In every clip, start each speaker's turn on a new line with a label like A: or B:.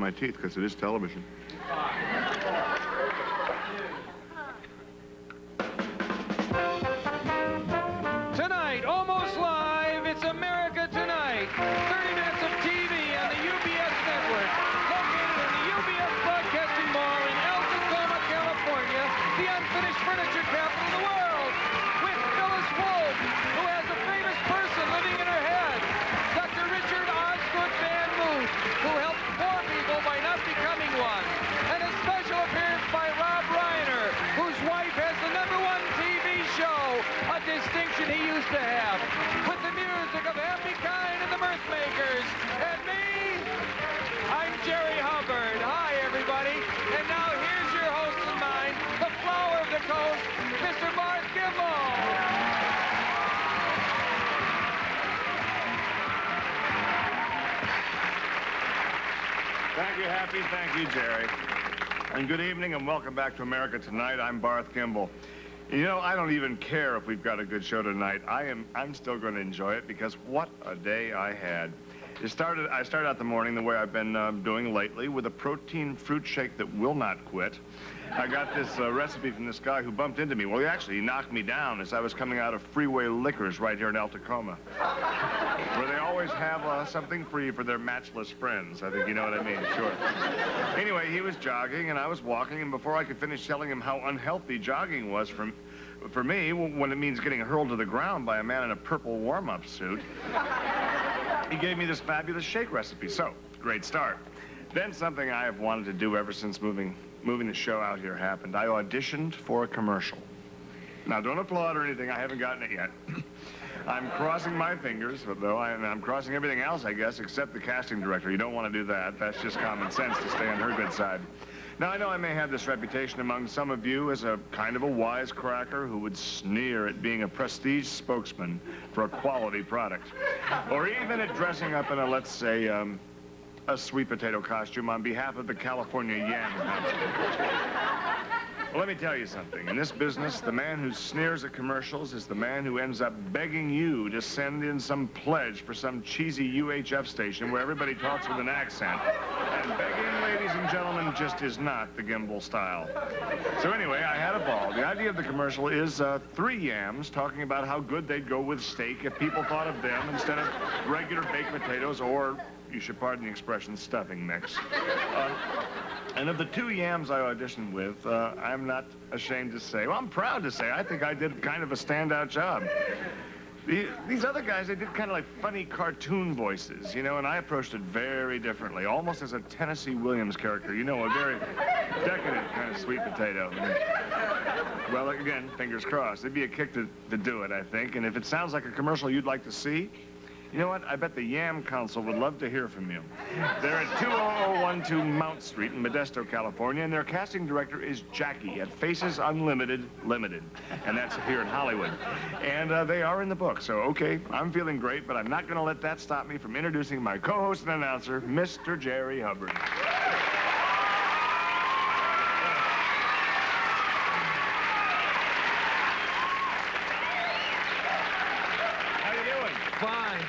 A: my teeth because it is television.
B: Tonight, almost live, it's America Tonight. 30 minutes of TV on the UBS network. Located in the UBS Broadcasting Mall in El Tacoma, California, the unfinished furniture capital of the world. With Phyllis Wolf, who has a famous person living in her head. Dr. Richard Osgood Van Moot, who helped poor people by not becoming one. And a special appearance by Rob Reiner, whose wife has the #1 TV show, a distinction he used to have. With the music of Happy Kind and the Mirthmakers. And me, I'm Jerry Hubbard. Hi, everybody. And now here's your host of mine, the flower of the coast, Mr. Barth Gimbel.
A: Thank you, Happy. Thank you, Jerry. And good evening and welcome back to America Tonight. I'm Barth Gimbel. You know, I don't even care if we've got a good show tonight. I'm still going to enjoy it because what a day I had. I started out the morning the way I've been doing lately with a protein fruit shake that will not quit. I got this recipe from this guy who bumped into me. Well, he knocked me down as I was coming out of Freeway Liquors right here in El Tacoma, where they always have something free for their matchless friends. I think you know what I mean, sure. Anyway, he was jogging and I was walking, and before I could finish telling him how unhealthy jogging was for me, when it means getting hurled to the ground by a man in a purple warm-up suit, he gave me this fabulous shake recipe. So, great start. Then something I have wanted to do ever since moving the show out here happened. I auditioned for a commercial. Now, don't applaud or anything. I haven't gotten it yet. I'm crossing my fingers, though. I'm crossing everything else, I guess, except the casting director. You don't want to do that. That's just common sense to stay on her good side. Now, I know I may have this reputation among some of you as a kind of a wisecracker who would sneer at being a prestige spokesman for a quality product. Or even at dressing up in a, let's say, a sweet potato costume on behalf of the California Yam Council. Well, let me tell you something. In this business, the man who sneers at commercials is the man who ends up begging you to send in some pledge for some cheesy UHF station where everybody talks with an accent. And begging, ladies and gentlemen, just is not the Gimbel style. So anyway, I had a ball. The idea of the commercial is 3 yams talking about how good they'd go with steak if people thought of them instead of regular baked potatoes or, you should pardon the expression, stuffing mix. And of the 2 yams I auditioned with, I'm not ashamed to say, well, I'm proud to say, I think I did kind of a standout job. These other guys, they did kind of like funny cartoon voices, you know, and I approached it very differently, almost as a Tennessee Williams character, you know, a very decadent kind of sweet potato. And, well, again, fingers crossed. It'd be a kick to do it, I think, and if it sounds like a commercial you'd like to see, you know what? I bet the Yam Council would love to hear from you. They're at 20012 Mount Street in Modesto, California, and their casting director is Jackie at Faces Unlimited Limited, and that's here in Hollywood. And they are in the book, so okay, I'm feeling great, but I'm not going to let that stop me from introducing my co-host and announcer, Mr. Jerry Hubbard.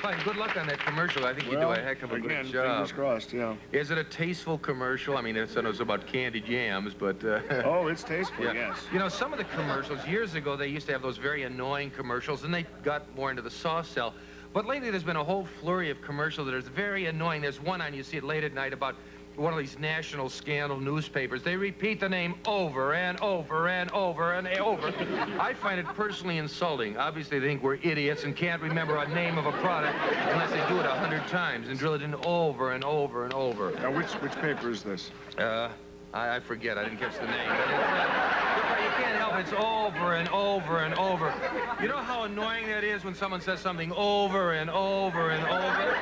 B: Fine. Good luck on that commercial. I think you do a heck of a good job.
A: Fingers crossed, yeah.
B: Is it a tasteful commercial? I mean, it was about candied yams, but...
A: Oh, it's tasteful, yes.
B: You know, some of the commercials, years ago, they used to have those very annoying commercials, and they got more into the soft sell. But lately, there's been a whole flurry of commercials that are very annoying. There's one on, you see it late at night, about one of these national scandal newspapers. They repeat the name over and over and over and over. I find it personally insulting. Obviously, they think we're idiots and can't remember a name of a product unless they do it 100 times and drill it in over and over and over.
A: Now, which paper is this?
B: I forget. I didn't catch the name. But you can't help it. It's over and over and over. You know how annoying that is when someone says something over and over and over?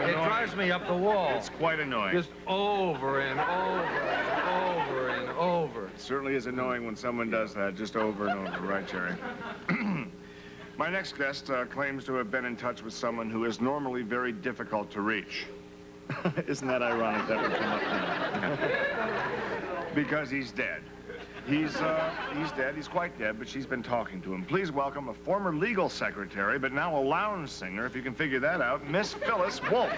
B: It drives me up the wall.
A: It's quite annoying.
B: Just over and over and over and over.
A: It certainly is annoying when someone does that, just over and over. Right, Jerry? My next guest claims to have been in touch with someone who is normally very difficult to reach. Isn't that ironic that would come up now? Because he's dead. He's dead. He's quite dead, but she's been talking to him. Please welcome a former legal secretary, but now a lounge singer, if you can figure that out, Miss Phyllis Wolf.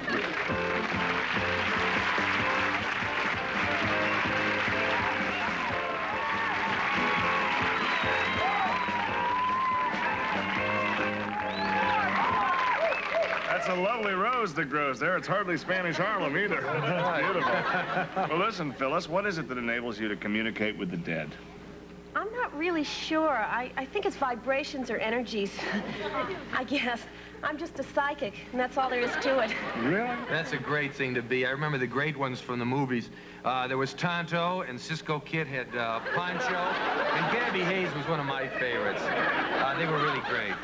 A: nose that grows there. It's hardly Spanish Harlem either. That's beautiful. Well, listen, Phyllis, what is it that enables you to communicate with the dead?
C: I'm not really sure. I think it's vibrations or energies. I guess. I'm just a psychic, and that's all there is to it.
A: Really?
B: That's a great thing to be. I remember the great ones from the movies. There was Tonto, and Cisco Kid had Poncho, and Gabby Hayes was one of my favorites. They were really great.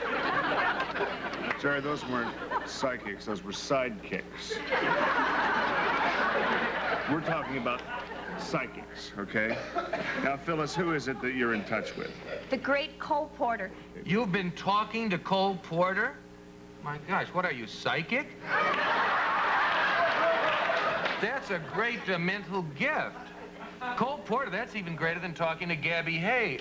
A: Jerry, those weren't psychics. Those were sidekicks. We're talking about psychics, okay? Now, Phyllis, who is it that you're in touch with?
C: The great Cole Porter.
B: You've been talking to Cole Porter? My gosh, what are you, psychic? That's a great mental gift. Cole Porter, that's even greater than talking to Gabby Hayes.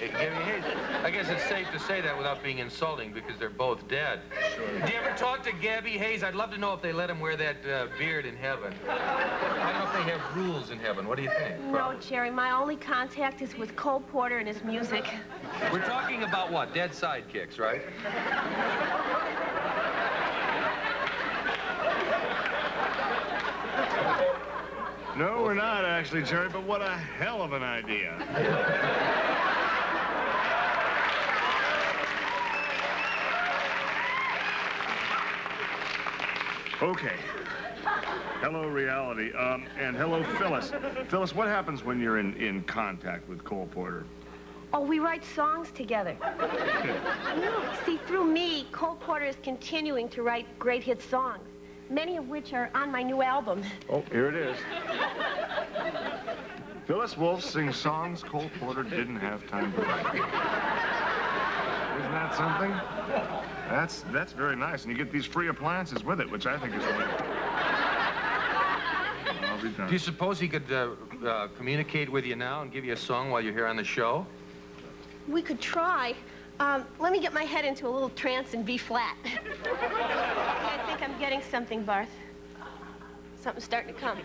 B: I guess it's safe to say that without being insulting because they're both dead. Sure. Do you ever talk to Gabby Hayes? I'd love to know if they let him wear that beard in heaven. I don't know if they have rules in heaven. What do you think?
C: No, Jerry, my only contact is with Cole Porter and his music.
B: We're talking about what? Dead sidekicks, right?
A: No, we're not, actually, Jerry, but what a hell of an idea. Okay. Hello, reality. And hello, Phyllis. Phyllis, what happens when you're in contact with Cole Porter?
C: Oh, we write songs together. See, through me, Cole Porter is continuing to write great hit songs, many of which are on my new album.
A: Oh, here it is. Phyllis Wolfe sings songs Cole Porter didn't have time to write. Isn't that something? That's very nice, and you get these free appliances with it, which I think is wonderful. I'll be done.
B: Do you suppose he could communicate with you now and give you a song while you're here on the show?
C: We could try. Let me get my head into a little trance in B flat. I think I'm getting something, Barth. Something's starting to come.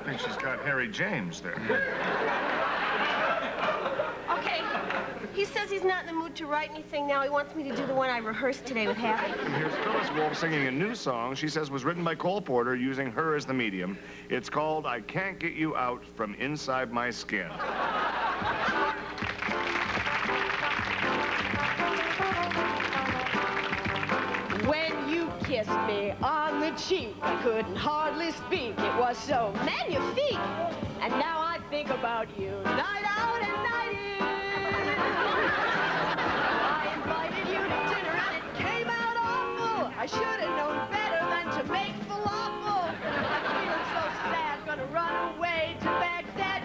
A: I think she's got Harry James there.
C: Okay. He says he's not in the mood to write anything now. He wants me to do the one I rehearsed today with Happy.
A: And here's Phyllis Wolfe singing a new song she says was written by Cole Porter using her as the medium. It's called I Can't Get You Out From Inside My Skin.
D: When you kissed me on the cheek, I couldn't hardly speak. It was so magnifique. And now I think about you night out and night in. I invited you to dinner and it came out awful. I should have known better than to make falafel. Feeling so sad, gonna run away to Baghdad.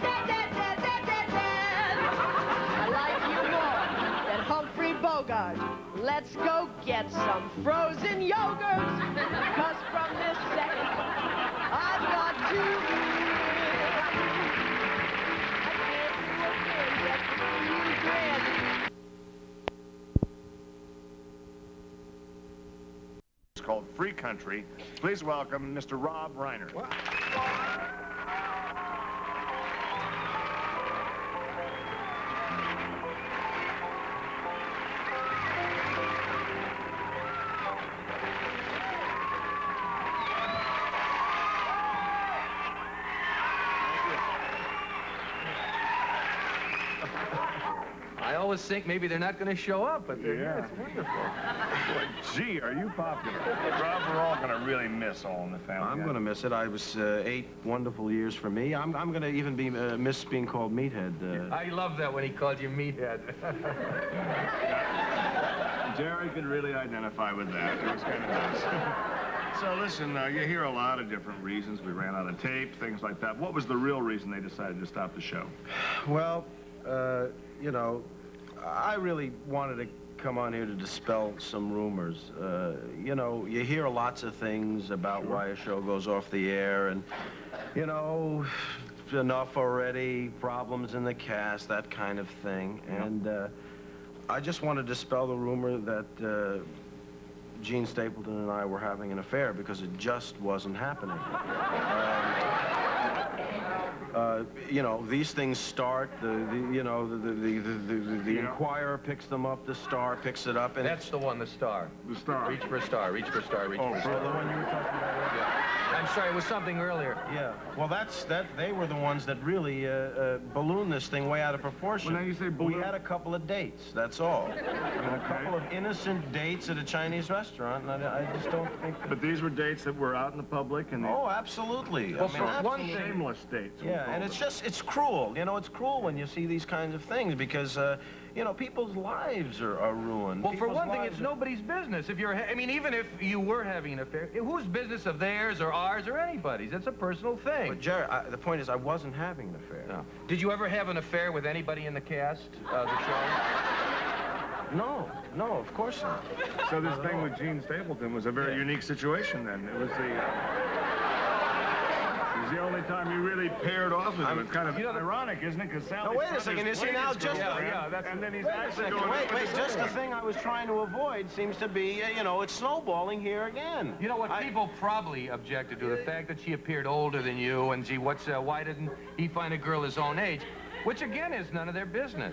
D: I like you more than Humphrey Bogart. Let's go get some frozen yogurt, 'cause from this second, I've got to live. I can't do a thing but you grin.
A: It's called Free Country. Please welcome Mr. Rob Reiner.
B: What? I always think maybe they're not going to show up, but they're here. It's wonderful.
A: Boy, gee, are you popular? Rob, we're all going to really miss All in the Family.
E: I'm going to miss it. I was 8 wonderful years for me. I'm going to even be miss being called Meathead.
B: I love that when he called you Meathead.
A: Jerry could really identify with that. It was kind of nice. So listen, you hear a lot of different reasons. We ran out of tape, things like that. What was the real reason they decided to stop the show?
E: Well, you know, I really wanted to come on here to dispel some rumors. You know, you hear lots of things about why a show goes off the air and, you know, enough already, problems in the cast, that kind of thing. And I just want to dispel the rumor that Gene Stapleton and I were having an affair because it just wasn't happening. You know, these things start. The Inquirer picks them up. The Star picks it up, and
B: That's the one, the Star.
A: The Star.
B: Reach for a star, reach for a star, reach for a
E: the
B: star.
E: one you were talking about.
B: Yeah. I'm sorry, it was something earlier.
E: Yeah. Well, they were the ones that really ballooned this thing way out of proportion.
A: Well, now you say
E: We
A: balloon.
E: had a couple of dates. That's all. A couple of innocent dates at a Chinese restaurant, and I just don't think.
A: But these were dates that were out in the public, and
E: Oh, absolutely.
B: Well,
E: I mean,
B: for one
E: absolutely.
B: thing-
A: shameless dates. we
E: Yeah,
A: call
E: and
A: them.
E: it's cruel. You know, it's cruel when you see these kinds of things because, you know, people's lives are ruined.
B: Well, for
E: People's
B: one thing,
E: lives
B: it's
E: are-
B: nobody's business. If you're, I mean, even if you were having an affair, whose business of theirs or ours or anybody's? It's a personal thing.
E: But, Jerry, the point is I wasn't having an affair.
B: No. Did you ever have an affair with anybody in the cast of the show?
E: No, of course not.
A: So this thing with Gene Stapleton was a very unique situation then. It was the only time you really paired off with him. It's kind of ironic, isn't it? Because Sally
E: wait a second, you see, now just-
A: and then he's actually going
E: Wait,
A: out with this
E: just the
A: woman.
E: thing I was trying to avoid seems to be, you know, it's snowballing here again.
B: You know what? People probably objected to the fact that she appeared older than you, and gee, why didn't he find a girl his own age? Which again is none of their business.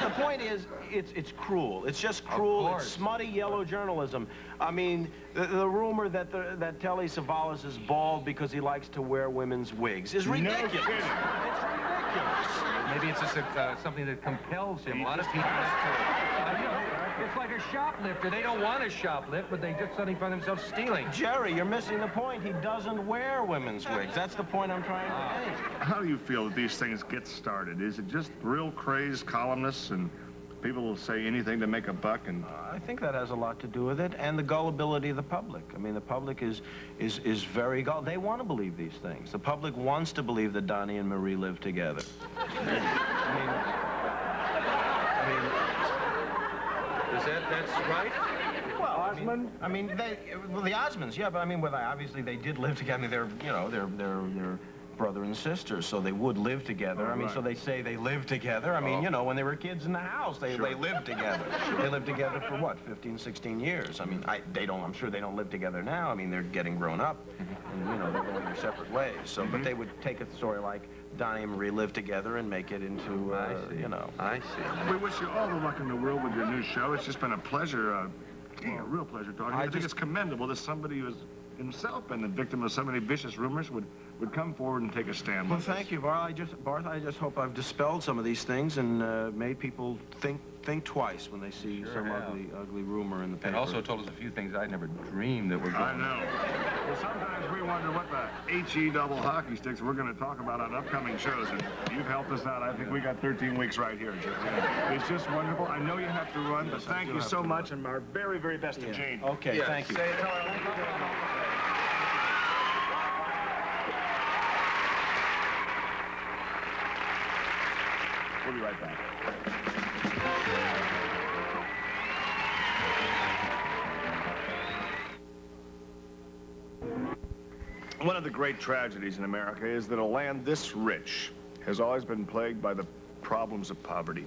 E: The point is, it's cruel. It's just cruel.
B: course.
E: It's smutty yellow journalism. I mean, the rumor that Telly Savalas is bald because he likes to wear women's wigs is ridiculous.
A: kidding.
E: It's ridiculous.
B: Maybe it's just something that compels him. A lot of people. You know, it's like a shoplifter. They don't want to shoplift, but they just suddenly find themselves stealing.
E: Jerry, you're missing the point. He doesn't wear women's wigs. That's the point I'm trying to make.
A: How do you feel that these things get started? Is it just real crazed columnists and people will say anything to make a buck? And
E: I think that has a lot to do with it, and the gullibility of the public. I mean, the public is very gullible. They want to believe these things. The public wants to believe that Donnie and Marie live together.
B: That's right?
E: Well, Osmond. I mean, the Osmonds, yeah, but I mean, obviously they did live together. I mean, they're brother and sister, so they would live together. I mean, so they say they live together. I mean, you know, when they were kids in the house, they lived together. They lived together for what, 15, 16 years? I mean, I'm sure they don't live together now. I mean, they're getting grown up, and you know, they're going their separate ways. So, but they would take a story like Donnie and Marie live together and make it into, you know.
B: I see.
A: we wish you all the luck in the world with your new show. It's just been a pleasure, a real pleasure talking to you. I think it's commendable that somebody who has himself been the victim of so many vicious rumors would come forward and take a stand.
E: Well,
A: with
E: thank
A: us.
E: you, Barth. I just hope I've dispelled some of these things and made people think twice when they see some ugly rumor in the paper.
B: And also told us a few things I'd never dreamed that were
A: I
B: going
A: know. Well, sometimes we wonder what the HE double hockey sticks we're going to talk about on upcoming shows, and you've helped us out. I think we got 13 weeks right here, Jim. It's just wonderful. I know you have to run, but thank you so much, and our very, very best to Jane.
E: Okay, thank you.
B: Say it, tell her.
A: We'll be right back. One of the great tragedies in America is that a land this rich has always been plagued by the problems of poverty.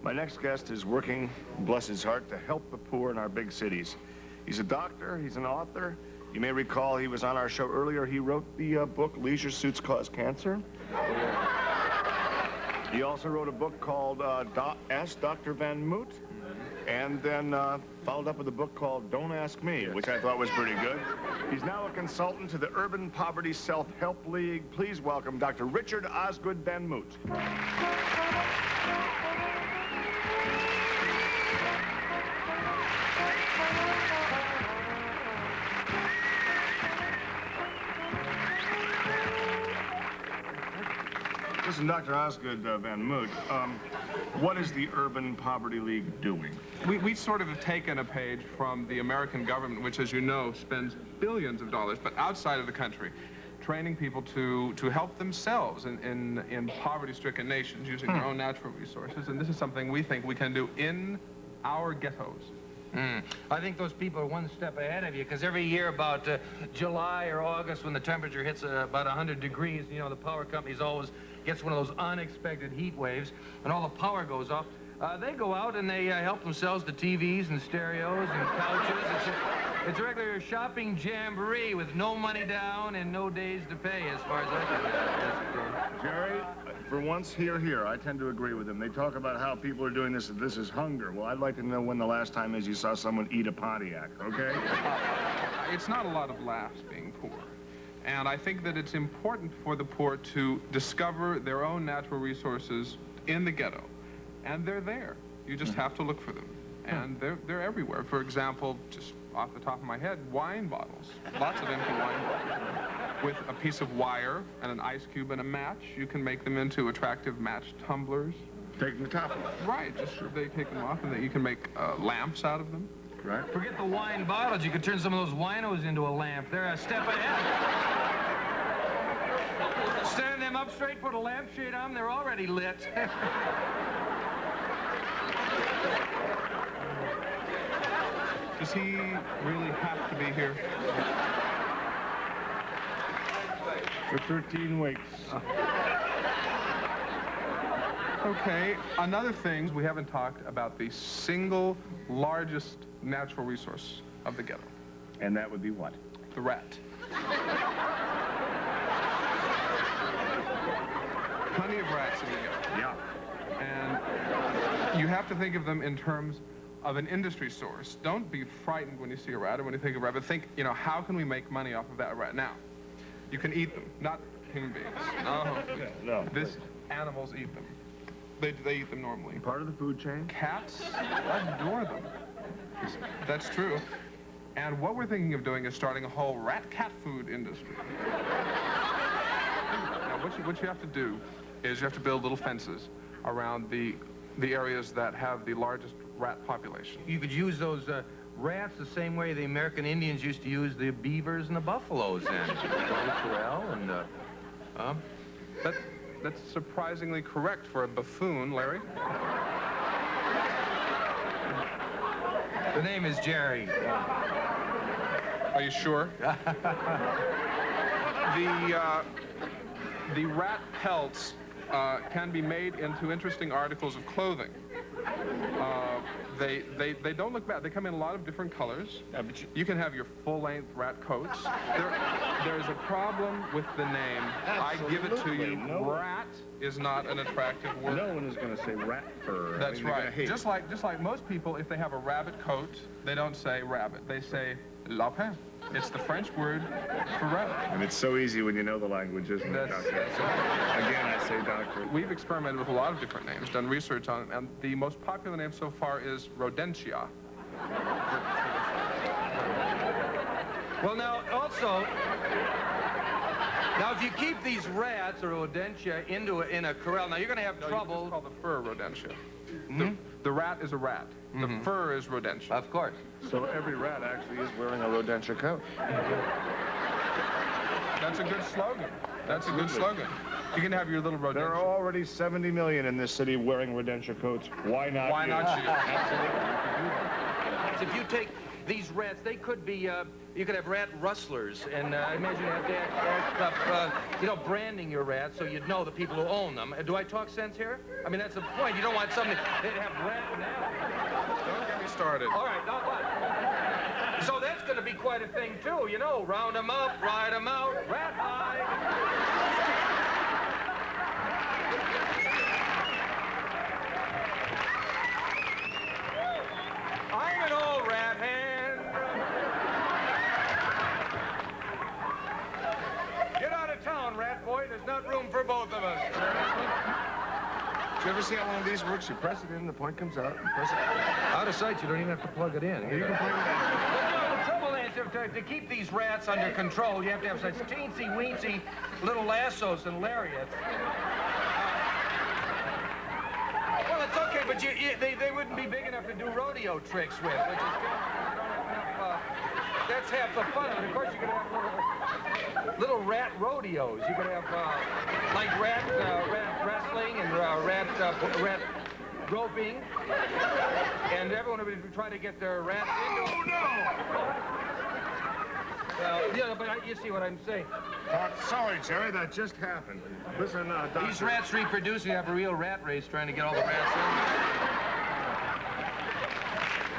A: My next guest is working, bless his heart, to help the poor in our big cities. He's a doctor, he's an author. You may recall he was on our show earlier. He wrote the book, Leisure Suits Cause Cancer. He also wrote a book called Ask Dr. Van Moot, and then followed up with a book called Don't Ask Me, which I thought was pretty good. He's now a consultant to the Urban Poverty Self-Help League. Please welcome Dr. Richard Osgood Van Moot. Listen, Dr. Osgood Van Moot, what is the Urban Poverty League doing?
F: We sort of have taken a page from the American government, which, as you know, spends billions of dollars, but outside of the country, training people to help themselves in poverty-stricken nations using their own natural resources. And this is something we think we can do in our ghettos.
B: I think those people are one step ahead of you, because every year about July or August, when the temperature hits about 100 degrees, you know, the power companies always gets one of those unexpected heat waves, and all the power goes off. They go out and they help themselves to TVs and stereos and couches. It's a regular shopping jamboree with no money down and no days to pay, as far as I can tell.
A: Jerry, for once, here, I tend to agree with them. They talk about how people are doing this, and this is hunger. Well, I'd like to know when the last time is you saw someone eat a Pontiac, okay?
F: It's not a lot of laughs being poor. And I think that it's important for the poor to discover their own natural resources in the ghetto. And they're there. You just have to look for them. And they're everywhere. For example, just off the top of my head, wine bottles. Lots of empty wine bottles. With a piece of wire and an ice cube and a match, you can make them into attractive match tumblers.
A: Taking the top off.
F: Right, just they take them off, and you can make lamps out of them.
A: Right.
B: Forget the wine bottles. You could turn some of those winos into a lamp. They're a step ahead. Stand them up straight, put a lampshade on, they're already lit.
F: Does he really have to be here?
A: For 13 weeks.
F: Okay, another thing, we haven't talked about the single largest natural resource of the ghetto.
A: And that would be what?
F: The rat. Plenty of rats in the ghetto.
A: Yeah.
F: And you have to think of them in terms of an industry source. Don't be frightened when you see a rat or when you think of a rat, but think, you know, how can we make money off of that rat? Now, you can eat them, not human beings.
A: No.
F: Animals eat them. They eat them normally.
A: Part of the food chain?
F: Cats adore them. That's true. And what we're thinking of doing is starting a whole rat-cat food industry. Now, what you have to do is you have to build little fences around the areas that have the largest rat population.
B: You could use those rats the same way the American Indians used to use the beavers and the buffaloes then. The corral and,
F: That's surprisingly correct for a buffoon, Larry.
B: The name is Jerry.
F: Are you sure? The rat pelts can be made into interesting articles of clothing. They don't look bad. They come in a lot of different colors. But you can have your full-length rat coats. There's a problem with the name.
A: Absolutely.
F: I give it to you.
A: No.
F: Rat is not an attractive word.
A: No one is going to say rat fur.
F: That's right. Just like most people, if they have a rabbit coat, they don't say rabbit. They say lapin. It's the French word for rabbit.
A: And it's so easy when you know the language, isn't it, Doctor? Again, I say doctor.
F: We've experimented with a lot of different names, done research on them, and the most popular name so far is rodentia.
B: Well, now, also, now if you keep these rats or rodentia in a corral, now you're going to have trouble.
F: You just call the fur rodentia. The rat is a rat. The fur is rodentia.
B: Of course.
A: So every rat actually is wearing a rodentia coat.
F: That's a good slogan. That's a good slogan. You can have your little rodentia.
A: There are already 70 million in this city wearing rodentia coats. Why not
F: Why
A: you?
F: not you?
B: If you take these rats, they could be, you could have rat rustlers, and I imagine you have to act up, branding your rats so you'd know the people who own them. Do I talk sense here? I mean, that's the point. You don't want something that have rat now.
F: Don't get me started.
B: All right, not what? So that's going to be quite a thing, too, round them up, ride them out, rat high. I'm an old rat hand. Get out of town, rat boy. There's not room for both of us.
A: Did you ever see how one of these works? You press it in, the point comes out. You press it.
B: Out of sight, you don't even have to plug it in.
A: You can plug it in.
B: The trouble is, to keep these rats under control, you have to have such teensy-weensy little lassos and lariats. Well, it's okay, but they wouldn't be big enough to do rodeo tricks with, which is good. That's half the fun of it. Of course, you could have little rat rodeos. You could have, like rat wrestling and rat roping. And everyone would be trying to get their rats into... Oh, no! Well, but you see what I'm saying.
A: Sorry, Jerry, that just happened. Listen, Doctor.
B: These rats reproduce. You have a real rat race trying to get all the rats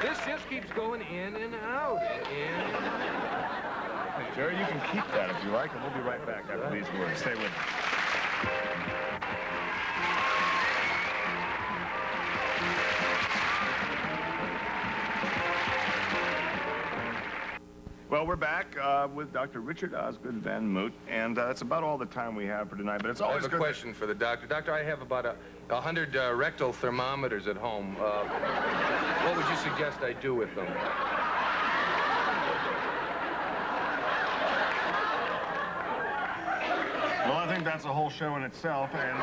B: in. This just keeps going in and out, in and out.
A: Jerry, you can keep that if you like, and we'll be right back after these words. Stay with us. Well, we're back with Dr. Richard Osgood Van Moot, and it's about all the time we have for tonight, but it's
G: I
A: always
G: have a
A: good.
G: question for the doctor. Doctor, I have about 100 rectal thermometers at home. What would you suggest I do with them?
A: Well, I think that's a whole show in itself, and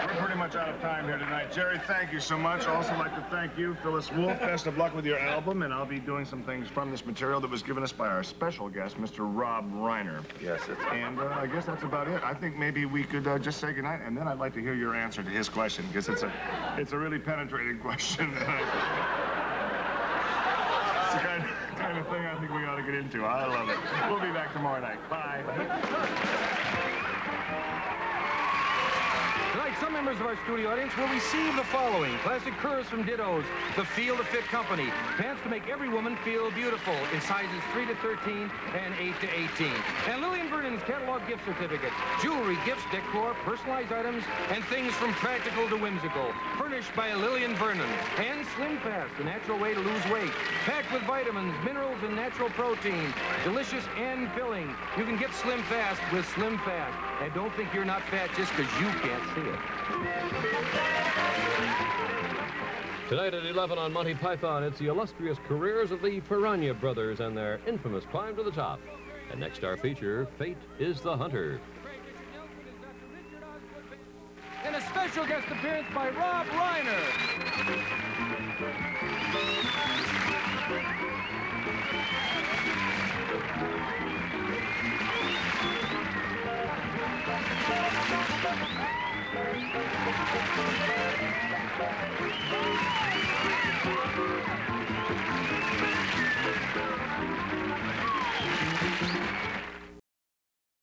A: we're pretty much out of time here tonight. Jerry, thank you so much. Also like to thank you, Phyllis Wolf. Best of luck with your album, and I'll be doing some things from this material that was given us by our special guest, Mr. Rob Reiner.
G: Yes, it's...
A: And I guess that's about it. I think maybe we could just say goodnight, and then I'd like to hear your answer to his question, because it's a really penetrating question. It's the kind of thing I think we ought to get into. I love it. We'll be back tomorrow night. Bye.
B: Tonight, some members of our studio audience will receive the following: classic curves from Dittos, the Feel to Fit Company, pants to make every woman feel beautiful in sizes 3 to 13 and 8 to 18. And Lillian Vernon's catalog gift certificate, jewelry, gifts, decor, personalized items, and things from practical to whimsical, furnished by Lillian Vernon. And Slim Fast, the natural way to lose weight, packed with vitamins, minerals, and natural protein, delicious and filling. You can get Slim Fast with Slim Fast. And don't think you're not fat just because you can't see it.
H: Tonight at 11 on Monty Python, it's the illustrious careers of the Piranha Brothers and their infamous climb to the top. And next, our feature, Fate is the Hunter.
B: And a special guest appearance by Rob Reiner.